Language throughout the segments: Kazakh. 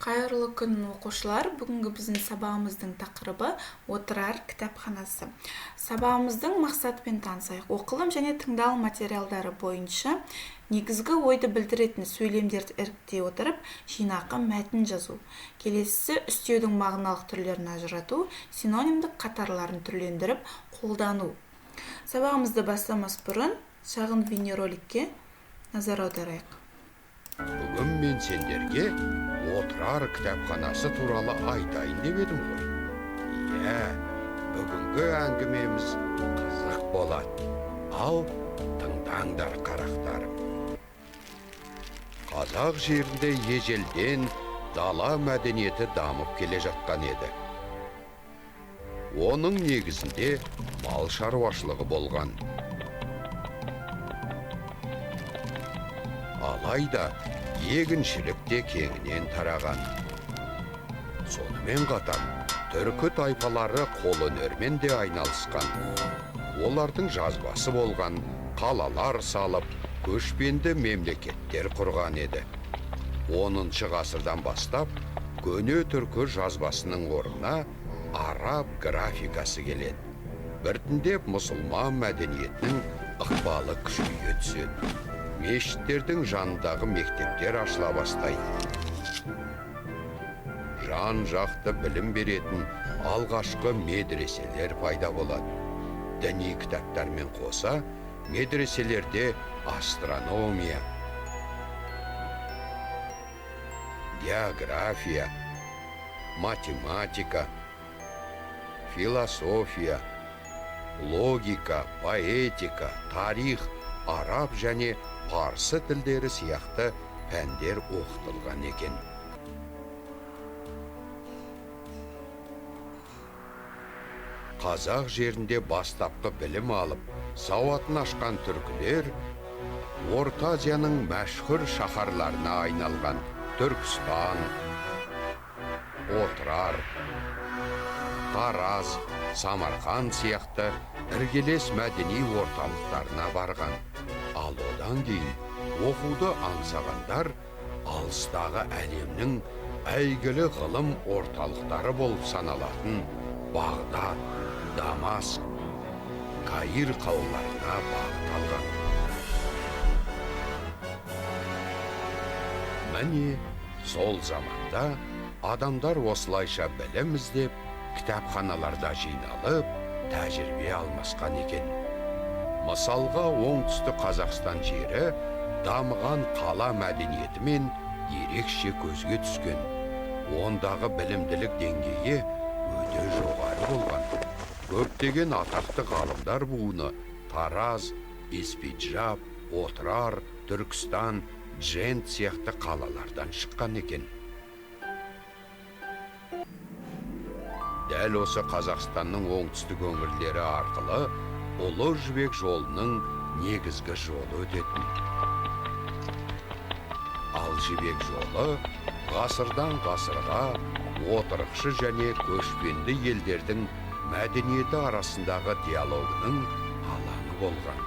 Қайырлы күн оқушылар. Бүгінгі біздің сабағымыздың тақырыбы отырар кітапханасы. Сабағымыздың мақсатымен танысайық. Оқылым және тыңдалым материалдары бойынша негізгі ойды білдіретін сөйлемдерді іріктей отырып, жинақы мәтін жазу. Келесісі үстеудің мағыналық түрлерін ажырату, синонимдік қатарларын түрлендіріп қолдану. Сабағымызды бастамас бұрын шағын бейнероликке назар аударайық. Бүгін мен сендерге отырар кітапханасы туралы айтайын деп едім ғой. Иә, бүгінгі әңгімеміз қызық болады. Ал тыңдаңдар қарақтарым. Қазақ жерінде ежелден дала мәдениеті дамып келе жатқан еді. Оның негізінде мал шаруашылығы болған. Алайда егіншілік те кеңінен тараған. Сонымен қатар түркі тайпалары қолөнермен де айналысқан. Олардың жазбасы болған, қалалар салып, көшпенді мемлекеттер құрған еді. 10 ғасырдан бастап көне түркі жазбасының орнына араб графикасы келеді. Біртіндеп мұсылман мәдениетінің ықпалы күшейе түседі. Мешіттердің жанындағы мектептер ашыла бастайды. Жан-жақты білім беретін алғашқы медреселер пайда болады. Діни кітаптармен қоса, медреселерде астрономия, география, математика, философия, логика, поэтика, тарих, араб және парсы тілдері сияқты пәндер оқытылған екен. Қазақ жерінде бастапқы білім алып, сауатын ашқан түркілер Орта Азияның мәшһүр шаһарларына айналған Түркістан, Отырар, Тараз, Самарқан сияқты іргелес мәдени орталықтарына барған. Ал одан кейін оқуды аңсағандар алыстағы әлемнің әйгілі ғылым орталықтары болып саналатын Бағдат, Дамаск, Каир қалаларына бағыт алған. Міне, сол заманда адамдар осылайша білім іздеп, кітапханаларда жиналып, тәжірибе алмасқан екен. Мысалға, оңтүстік Қазақстан жері дамыған қала мәдениетімен ерекше көзге түскен. Ондағы білімділік деңгейі өте жоғары болған. Көптеген атақты ғалымдар буыны Тараз, Испиджаб, Отырар, Түркістан, Джент сияқты қалалардан шыққан екен. Дәл осы Қазақстанның оңтүстік өңірлері арқылы Ұлы Жібек жолының негізгі жолы өтетін. Ал Жібек жолы ғасырдан ғасырға отырықшы және көшпенді елдердің мәдениеті арасындағы диалогының алаңы болған.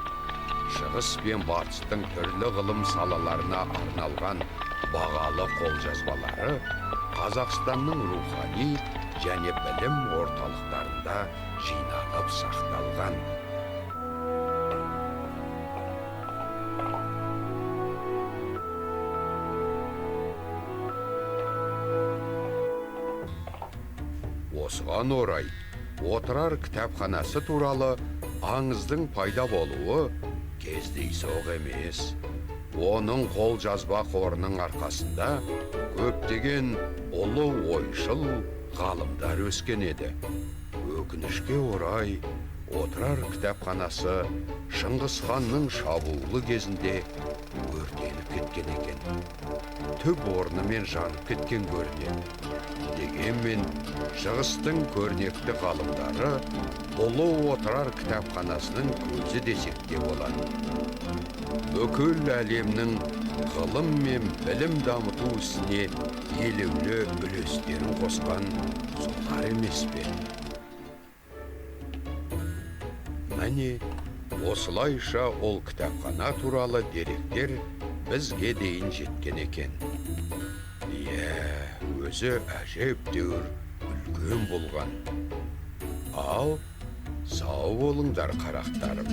Шығыс пен батыстың түрлі ғылым салаларына арналған бағалы қолжазбалары Қазақстанның рухани және білім орталықтарында жиналып сақталған. Осыған орай, отырар кітапханасы туралы аңыздың пайда болуы кездейсоқ емес. Оның қолжазба қорының арқасында көптеген ұлы ойшыл ғалымдар өскен еді. Өкінішке орай, отырар кітапханасы Шыңғыс ханның шабуылы кезінде өртеніп кеткен екен. Түп орнымен жанып кеткен көрінеді. Дегенмен, шығыстың көрнекті ғалымдары ұлы отырар кітапханасының көзі десек те болады. Бүкіл әлемнің ғылым мен білім дамыту ісіне елеулі үлестерін қосқан солар емес пе? Міне, осылайша ол кітапхана туралы деректер бізге дейін жеткен екен. Иә, өзі әжептәуір үлкен болған. Ал сау болыңдар қарақтарым.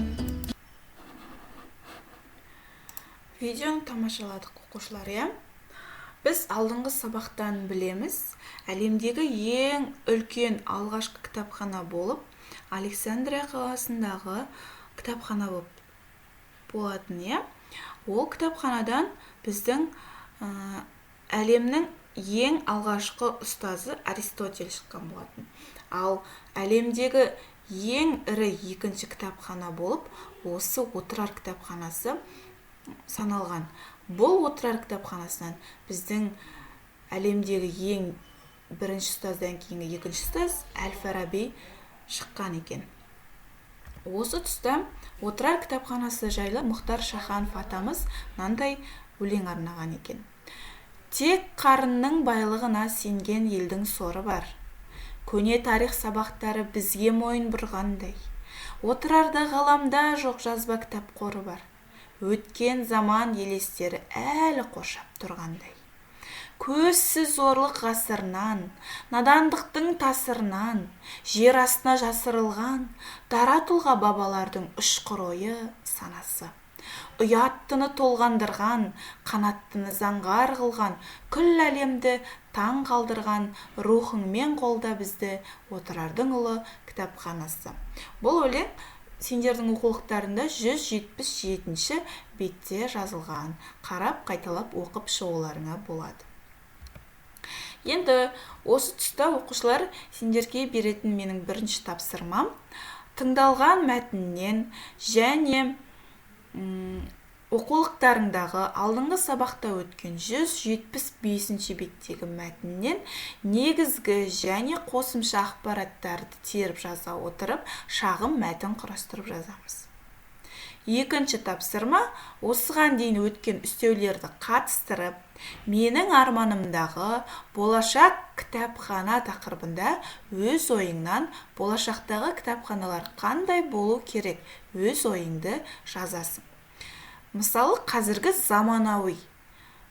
Видеоны тамашаладық оқушылар, иә? Біз алдыңғы сабақтан білеміз, әлемдегі ең үлкен алғашқы кітапхана болып, Александрия қаласындағы кітапхана болатын, иә? Ол кітапханадан біздің әлемнің ең алғашқы ұстазы Аристотель шыққан болатын. Ал әлемдегі ең ірі екінші кітапхана болып, осы отырар кітапханасы саналған. Бұл отырар кітапханасынан біздің әлемдегі ең бірінші ұстаздан кейінгі екінші ұстаз Әл-Фараби шыққан екен. Осы тұста отырар кітапханасы жайлы Мұхтар Шаханов атамыз мынандай өлең арнаған екен. Тек қарынның байлығына сенген елдің соры бар. Көне тарих сабақтары бізге мойын бұрғандай. Отырарда ғаламда жоқ жазба кітап қоры бар. Өткен заман елестері әлі қоршап тұрғандай. Көзсіз зорлық ғасырынан, надандықтың тасырынан, жер астына жасырылған, дара тұлға бабалардың ұшқыр ойы санасы. Ұяттыны толғандырған, қанаттыны заңғар қылған, күл әлемді таң қалдырған, рухыңмен қолда бізді отырардың ұлы кітапханасы. Бұл өлең сендердің оқулықтарында 177-ші бетте жазылған. Қарап, қайталап оқып шығуларыңа болады. Енді осы тұста оқушылар сендерге беретін менің бірінші тапсырмам тыңдалған мәтіннен және оқулықтарыңдағы алдыңғы сабақта өткен 175-ші беттегі мәтіннен негізгі және қосымша ақпараттарды теріп жаза отырып, шағын мәтін құрастырып жазамыз. Екінші тапсырма осыған дейін өткен үстеулерді қатыстырып, менің арманымдағы болашақ кітапхана тақырыбында өз ойыңнан болашақтағы кітапханалар қандай болу керек, өз ойыңды жазасың. Мысалы, қазіргі заманауи,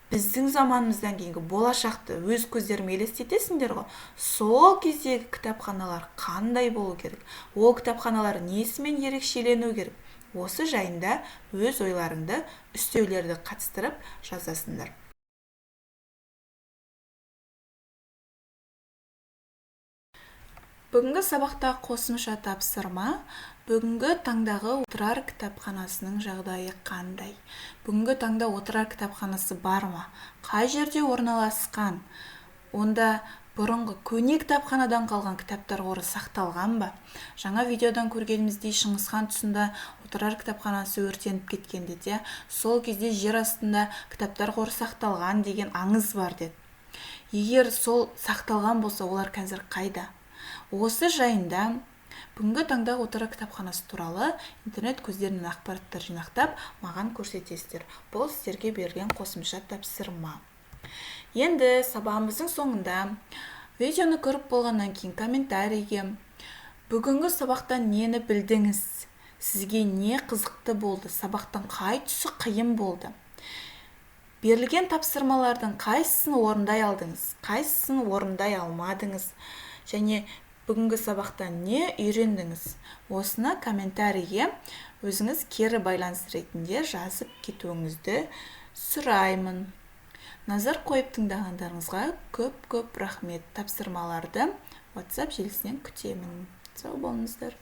біздің заманымыздан кейінгі болашақты өз көздеріңмен елестетесіңдер ғой. Сол кездегі кітапханалар қандай болу керек? Ол кітапханалар несімен ерекшелену керек? Осы жайында өз ойларыңды үстеулерді қатыстырып жазасыңдар. Бүгінгі сабақта қосымша тапсырма, бүгінгі таңдағы отырар кітапханасының жағдайы қандай? Бүгінгі таңда отырар кітапханасы бар ма? Қай жерде орналасқан? Онда бұрынғы көне кітапханадан қалған кітаптар қоры сақталған ба? Жаңа видеодан көргеніміздей Шыңғысхан тұсында отырар кітапханасы өртеніп кеткенде де, сол кезде жер астында кітаптар қоры сақталған деген аңыз бар деді. Егер сол сақталған болса, олар қазір қайда? Осы жайында бүгінгі таңда отырар кітапханасы туралы интернет көздерінен ақпараттар жинақтап, маған көрсетесіздер. Бұл сіздерге берілген қосымша тапсырма. Енді сабағымыздың соңында видеоны көріп болғаннан кейін комментарийге бүгінгі сабақтан нені білдіңіз? Сізге не қызықты болды? Сабақтың қай тұсы қиын болды? Берілген тапсырмалардың қайсысын орындай алдыңыз? Қайсысын орындай алмадыңыз? Және бүгінгі сабақтан не үйрендіңіз? Осыны комментарийге өзіңіз кері байланыс ретінде жазып кетуіңізді сұраймын. Назар қойып тыңдағандарыңызға көп рахмет. Тапсырмаларды WhatsApp желісінен күтемін. Сау болыңыздар.